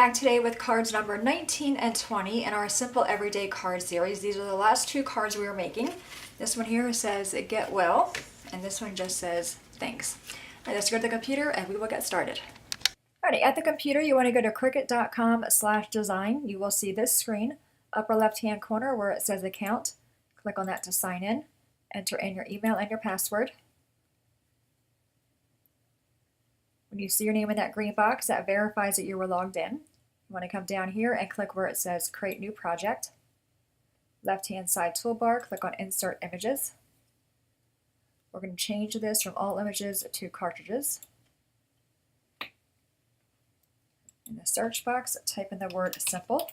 back today with cards number 19 and 20 in our Simple Everyday Card series. These are the last two cards we are making. This one here says get well, and this one just says thanks. All right, let's go to the computer and we will get started. Alrighty, at the computer you want to go to Cricut.com/design. You will see this screen, upper left hand corner where it says account. Click on that to sign in. Enter in your email and your password. When you see your name in that green box, that verifies that you were logged in. You want to come down here and click where it says Create New Project. Left-hand side toolbar, click on Insert Images. We're going to change this from all images to cartridges. In the search box, type in the word Simple.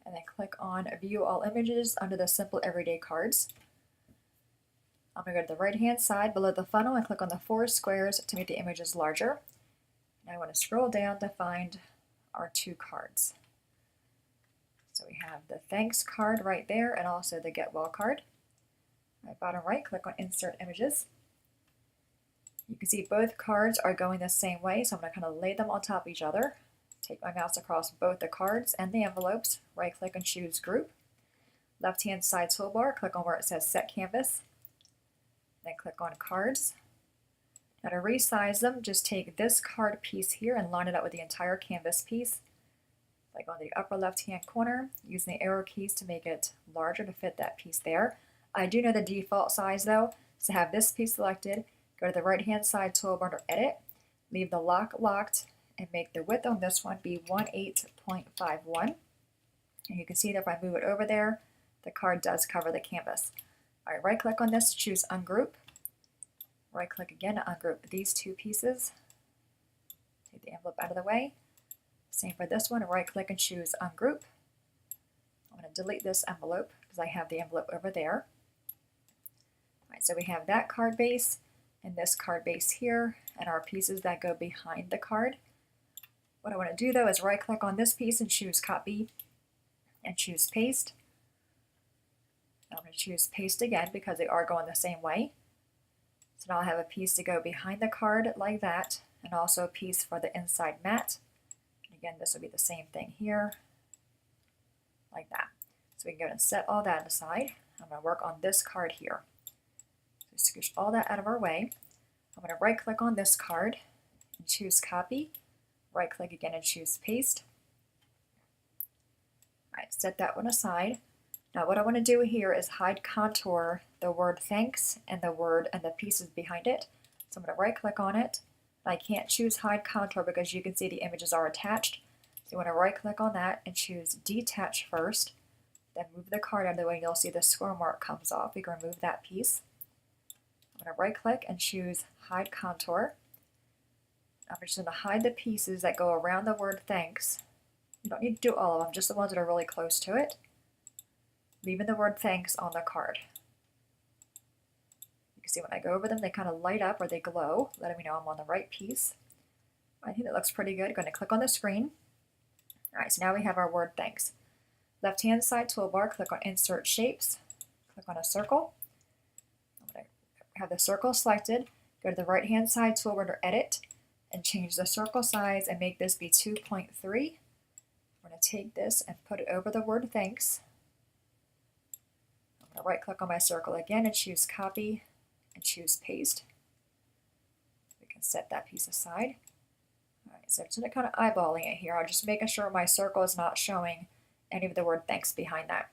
And then click on View All Images under the Simple Everyday Cards. I'm going to go to the right-hand side below the funnel and click on the 4 squares to make the images larger. And I want to scroll down to find our two cards. So we have the Thanks card right there and also the Get Well card. Right, bottom right, click on Insert Images. You can see both cards are going the same way, so I'm going to kind of lay them on top of each other. Take my mouse across both the cards and the envelopes. Right-click and choose Group. Left-hand side toolbar, click on where it says Set Canvas. Then click on Cards. Now to resize them, just take this card piece here and line it up with the entire canvas piece. Like on the upper left-hand corner, using the arrow keys to make it larger to fit that piece there. I do know the default size though, so have this piece selected, go to the right-hand side toolbar under Edit, leave the lock locked, and make the width on this one be 18.51. And you can see that if I move it over there, the card does cover the canvas. All right, right-click on this, choose Ungroup. Right-click again to ungroup these two pieces. Take the envelope out of the way. Same for this one, right-click and choose Ungroup. I'm going to delete this envelope because I have the envelope over there. All right, so we have that card base and this card base here, and our pieces that go behind the card. What I want to do though is right-click on this piece and choose Copy and choose Paste. I'm going to choose Paste again because they are going the same way. So now I have a piece to go behind the card like that, and also a piece for the inside mat. And again, this will be the same thing here, like that. So we can go and set all that aside. I'm going to work on this card here. So scooch all that out of our way. I'm going to right-click on this card and choose Copy. Right-click again and choose Paste. All right, set that one aside. Now what I want to do here is hide contour the word thanks and the word and the pieces behind it. So I'm going to right click on it. I can't choose hide contour because you can see the images are attached. So you want to right click on that and choose detach first. Then move the card out of the way and you'll see the score mark comes off. We can remove that piece. I'm going to right click and choose hide contour. I'm just going to hide the pieces that go around the word thanks. You don't need to do all of them, just the ones that are really close to it. Leaving the word thanks on the card. You can see when I go over them, they kind of light up or they glow, letting me know I'm on the right piece. I think that looks pretty good. I'm going to click on the screen. All right, so now we have our word thanks. Left-hand side toolbar, click on Insert Shapes. Click on a circle. I'm going to have the circle selected. Go to the right-hand side toolbar under Edit and change the circle size and make this be 2.3. I'm going to take this and put it over the word thanks. Right click on my circle again and choose Copy and choose Paste. We can set that piece aside. All right, so I'm just kind of eyeballing it here. I'm just making sure my circle is not showing any of the word thanks behind that.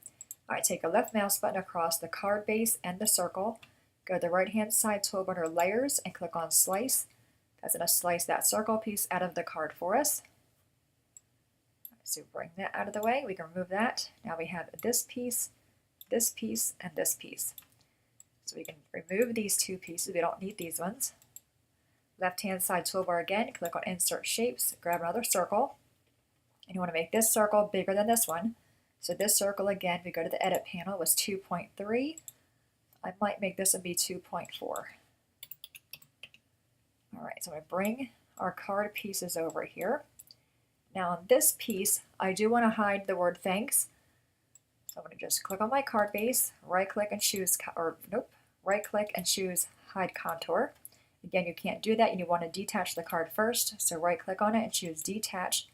All right, take a left mouse button across the card base and the circle. Go to the right hand side toolbar under Layers and click on Slice. That's going to slice that circle piece out of the card for us. All right, so bring that out of the way. We can remove that. Now we have this piece, and this piece. So we can remove these two pieces. We don't need these ones. Left-hand side toolbar again, click on Insert Shapes, grab another circle, and you want to make this circle bigger than this one. So this circle again, we go to the Edit panel, was 2.3. I might make this one be 2.4. All right, so I'm going to bring our card pieces over here. Now on this piece, I do want to hide the word thanks. So I'm going to just click on my card base, right click and choose, right click and choose Hide Contour. Again, you can't do that, and you want to detach the card first, so right click on it and choose detach.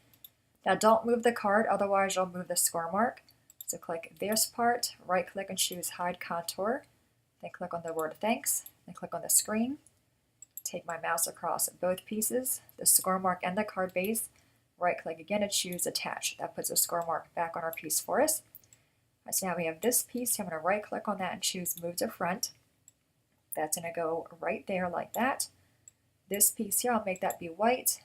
Now don't move the card, otherwise you'll move the score mark. So click this part, right click and choose hide contour, then click on the word thanks, then click on the screen. Take my mouse across both pieces, the score mark and the card base, right click again and choose attach. That puts the score mark back on our piece for us. Right, so now we have this piece, I'm going to right click on that and choose move to front. That's going to go right there like that. This piece here, I'll make that be white.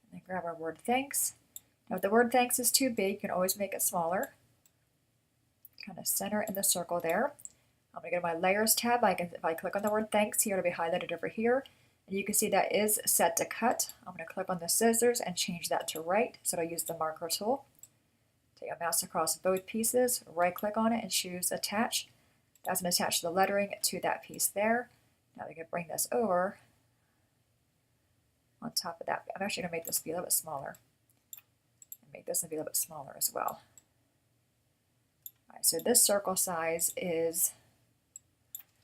And then grab our word thanks. Now if the word thanks is too big, you can always make it smaller. Kind of center in the circle there. I'm going to go to my layers tab. If I click on the word thanks here, it'll be highlighted over here. And you can see that is set to cut. I'm going to click on the scissors and change that to right. So I'll use the marker tool. Take a mouse across both pieces, right click on it and choose attach. That's going to attach the lettering to that piece there. Now we can bring this over on top of that. I'm actually going to make this be a little bit smaller. And make this be a little bit smaller as well. All right, so this circle size is,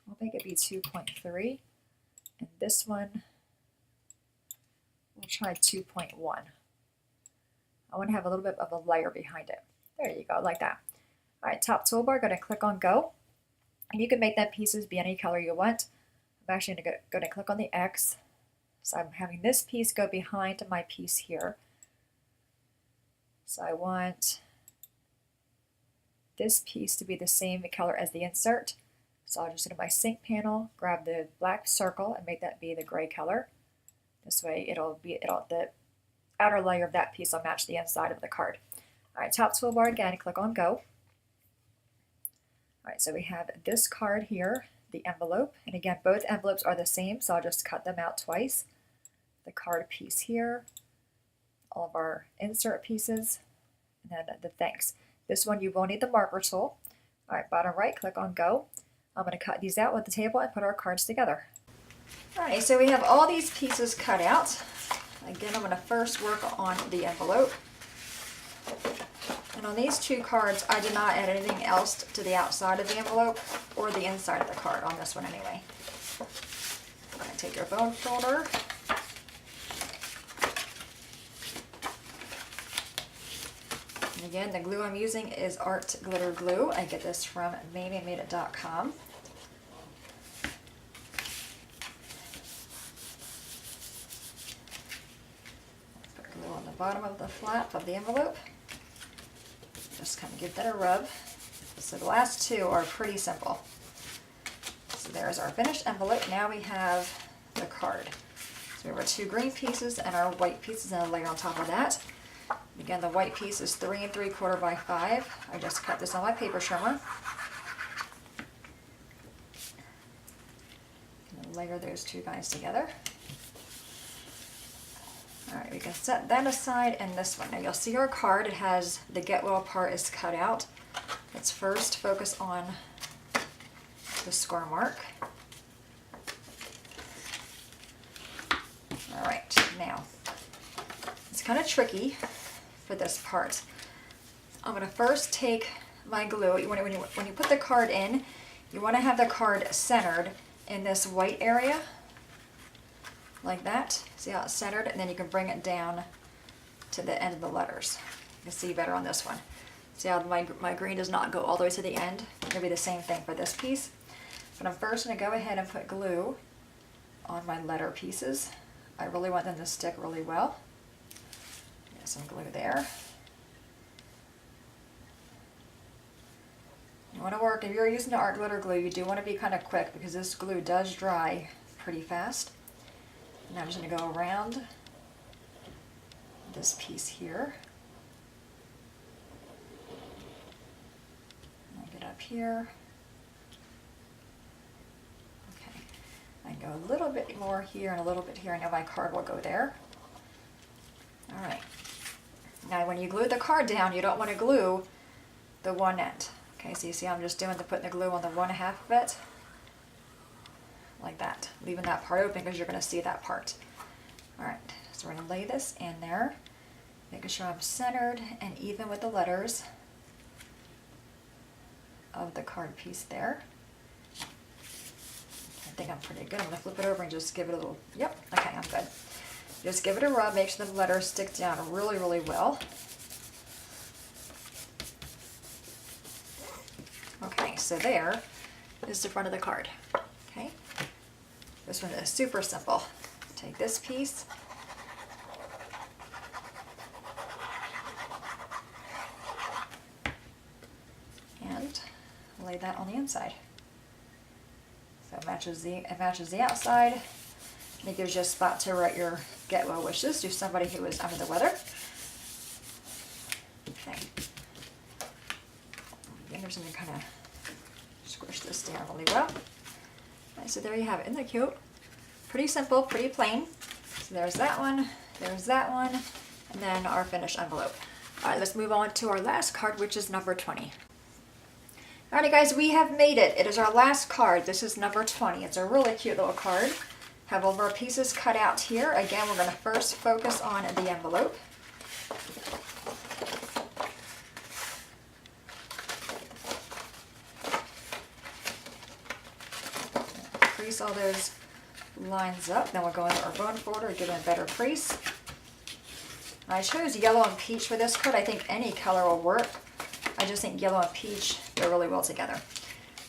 I'll make it be 2.3. And this one, we'll try 2.1. I want to have a little bit of a layer behind it. There you go, like that. All right, top toolbar, going to click on go. And you can make that pieces be any color you want. I'm actually going to click on the X. So I'm having this piece go behind my piece here. So I want this piece to be the same color as the insert. So I'll just go to my sync panel, grab the black circle and make that be the gray color. This way the outer layer of that piece will match the inside of the card. All right, top toolbar again, click on go. All right, so we have this card here, the envelope, and again, both envelopes are the same, so I'll just cut them out twice. The card piece here, all of our insert pieces, and then the thanks. This one you will need the marker tool. All right, bottom right, click on go. I'm going to cut these out with the table and put our cards together. All right, so we have all these pieces cut out. Again, I'm going to first work on the envelope. And on these two cards, I did not add anything else to the outside of the envelope or the inside of the card, on this one anyway. I'm going to take your bone folder. And again, the glue I'm using is Art Glitter Glue. I get this from MamieMadeIt.com. Put glue on the bottom of the flap of the envelope. Just kind of give that a rub. So the last two are pretty simple. So there's our finished envelope. Now we have the card. So we have our two green pieces and our white pieces and a layer on top of that. Again, the white piece is 3 3/4 by 5. I just cut this on my paper trimmer. And layer those two guys together. Alright, we can set that aside and this one. Now you'll see our card, it has the get well part is cut out. Let's first focus on the score mark. Alright, now it's kind of tricky for this part. I'm going to first take my glue. When you put the card in, you want to have the card centered in this white area. Like that. See how it's centered? And then you can bring it down to the end of the letters. You can see better on this one. See how my green does not go all the way to the end? It's going to be the same thing for this piece. But I'm first going to go ahead and put glue on my letter pieces. I really want them to stick really well. Get some glue there. You want to work, if you're using the Art Glitter Glue, you do want to be kind of quick because this glue does dry pretty fast. Now I'm just going to go around this piece here. And get up here. Okay. I go a little bit more here and a little bit here. I know my card will go there. Alright. Now when you glue the card down, you don't want to glue the one end. Okay, so you see I'm just putting the glue on the 1/2 of it. Like that, leaving that part open because you're going to see that part. Alright, so we're going to lay this in there, making sure I'm centered and even with the letters of the card piece there. think I'm pretty good. I'm gonna flip it over and just give it a little, yep, okay, I'm good. Just give it a rub, make sure the letters stick down really, really well. Okay, so there is the front of the card, okay? This one is super simple. Take this piece, and lay that on the inside. So it matches the outside. It gives you a spot to write your get well wishes to somebody who is under the weather. Okay. I'm just going to kind of squish this down really well. Okay, so there you have it. Isn't that cute? Pretty simple, pretty plain. So there's that one, and then our finished envelope. All right, let's move on to our last card, which is number 20. Alrighty guys, we have made it. It is our last card. This is number 20. It's a really cute little card. Have all of our pieces cut out here. Again, we're going to first focus on the envelope. Crease all those lines up. Then we'll go into our bone folder, give it a better crease. I chose yellow and peach for this card. I think any color will work. I just think yellow and peach go really well together.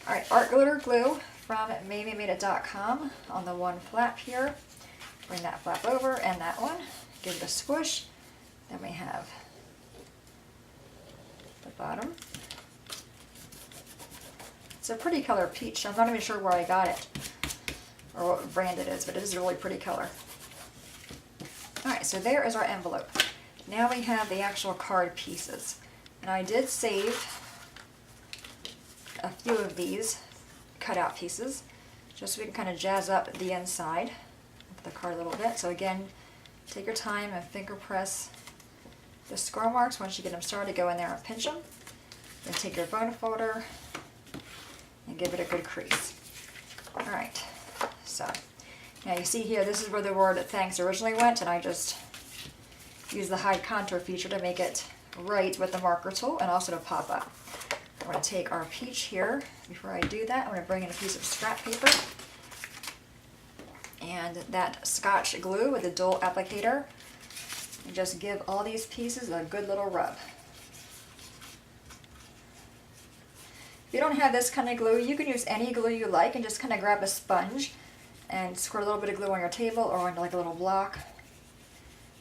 All right, art glitter glue from MamieMadeIt.com on the one flap here. Bring that flap over and that one. Give it a squish. Then we have the bottom. It's a pretty color peach. I'm not even sure where I got it or what brand it is, but it is a really pretty color. All right, so there is our envelope. Now we have the actual card pieces. And I did save a few of these cutout pieces just so we can kind of jazz up the inside of the card a little bit. So again, take your time and finger press the score marks. Once you get them started, go in there and pinch them. Then take your bone folder and give it a good crease. All right, so now you see here, this is where the word thanks originally went, and I just used the hide contour feature to make it right with the marker tool and also to pop up. I'm going to take our peach here. Before I do that, I'm going to bring in a piece of scrap paper and that Scotch glue with the dual applicator and just give all these pieces a good little rub. If you don't have this kind of glue, you can use any glue you like and just kind of grab a sponge and squirt a little bit of glue on your table or on like a little block,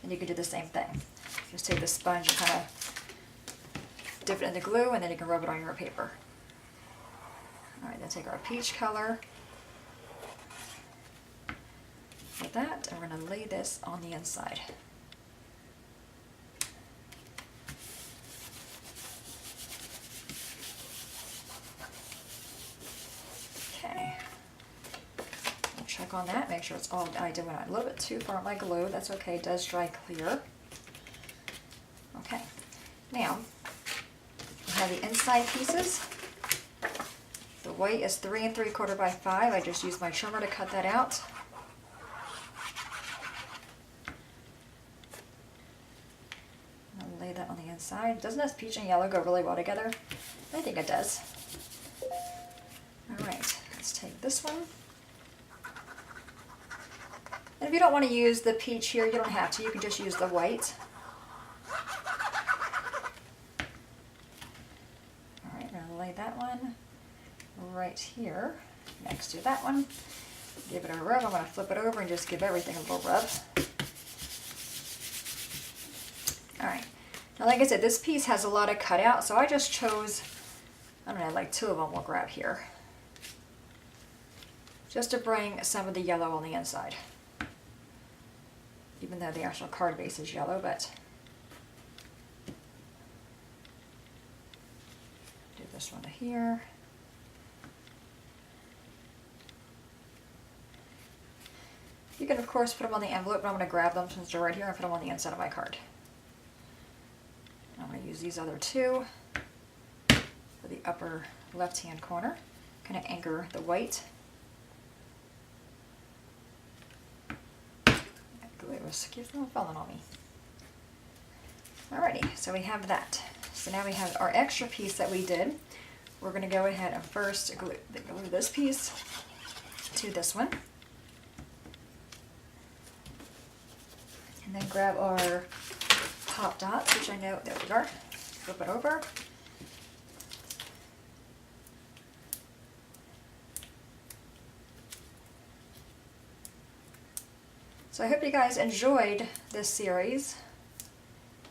and you can do the same thing. Just take the sponge and kind of dip it in the glue, and then you can rub it on your paper. All right, then take our peach color like that, and we're going to lay this on the inside. Okay. I'll check on that, make sure it's all, I did went a little bit too far on my glue. That's okay, it does dry clear. Okay, now we have the inside pieces. The white is 3 3/4 by 5. I just used my trimmer to cut that out. I'll lay that on the inside. Doesn't this peach and yellow go really well together? I think it does. All right, let's take this one. And if you don't want to use the peach here, you don't have to. You can just use the white. Lay that one right here next to that one. Give it a rub. I'm going to flip it over and just give everything a little rub. Alright, now like I said, this piece has a lot of cutout, so I just chose, I don't know, like 2 of them we'll grab here. Just to bring some of the yellow on the inside. Even though the actual card base is yellow, but this one to here. You can of course put them on the envelope, but I'm going to grab them since they're right here and put them on the inside of my card. And I'm going to use these other 2 for the upper left hand corner. Kind of anchor the white. That glue keeps on falling on me. Alrighty, so we have that. So now we have our extra piece that we did. We're going to go ahead and first glue this piece to this one. And then grab our pop dots, which I know, there we are. Flip it over. So I hope you guys enjoyed this series.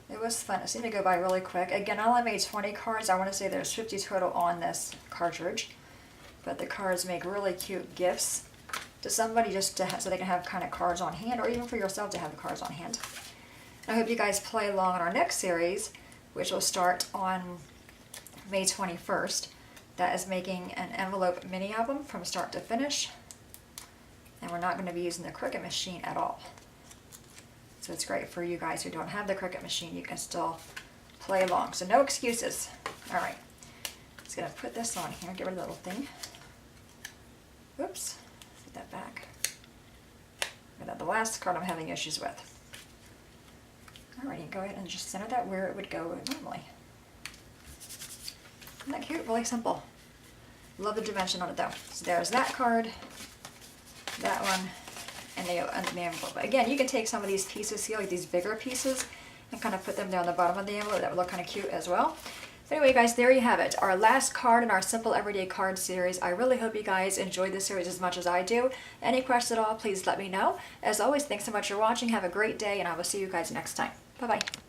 It was fun. It seemed to go by really quick. Again, I only made 20 cards. I want to say there's 50 total on this cartridge. But the cards make really cute gifts to somebody, just to so they can have kind of cards on hand, or even for yourself to have the cards on hand. I hope you guys play along on our next series, which will start on May 21st. That is making an envelope mini album from start to finish. And we're not going to be using the Cricut machine at all. So it's great for you guys who don't have the Cricut machine. You can still play along. So no excuses. All right. Just going to put this on here. Get rid of the little thing. Oops. Put that back. That's the last card I'm having issues with. Alrighty, go ahead and just center that where it would go normally. Isn't that cute? Really simple. Love the dimension on it though. So there's that card, that one, and the envelope. But again, you can take some of these pieces here, like these bigger pieces, and kind of put them down the bottom of the envelope. That would look kind of cute as well. So anyway, guys, there you have it. Our last card in our Simple Everyday Card series. I really hope you guys enjoyed this series as much as I do. Any questions at all, please let me know. As always, thanks so much for watching. Have a great day, and I will see you guys next time. Bye-bye.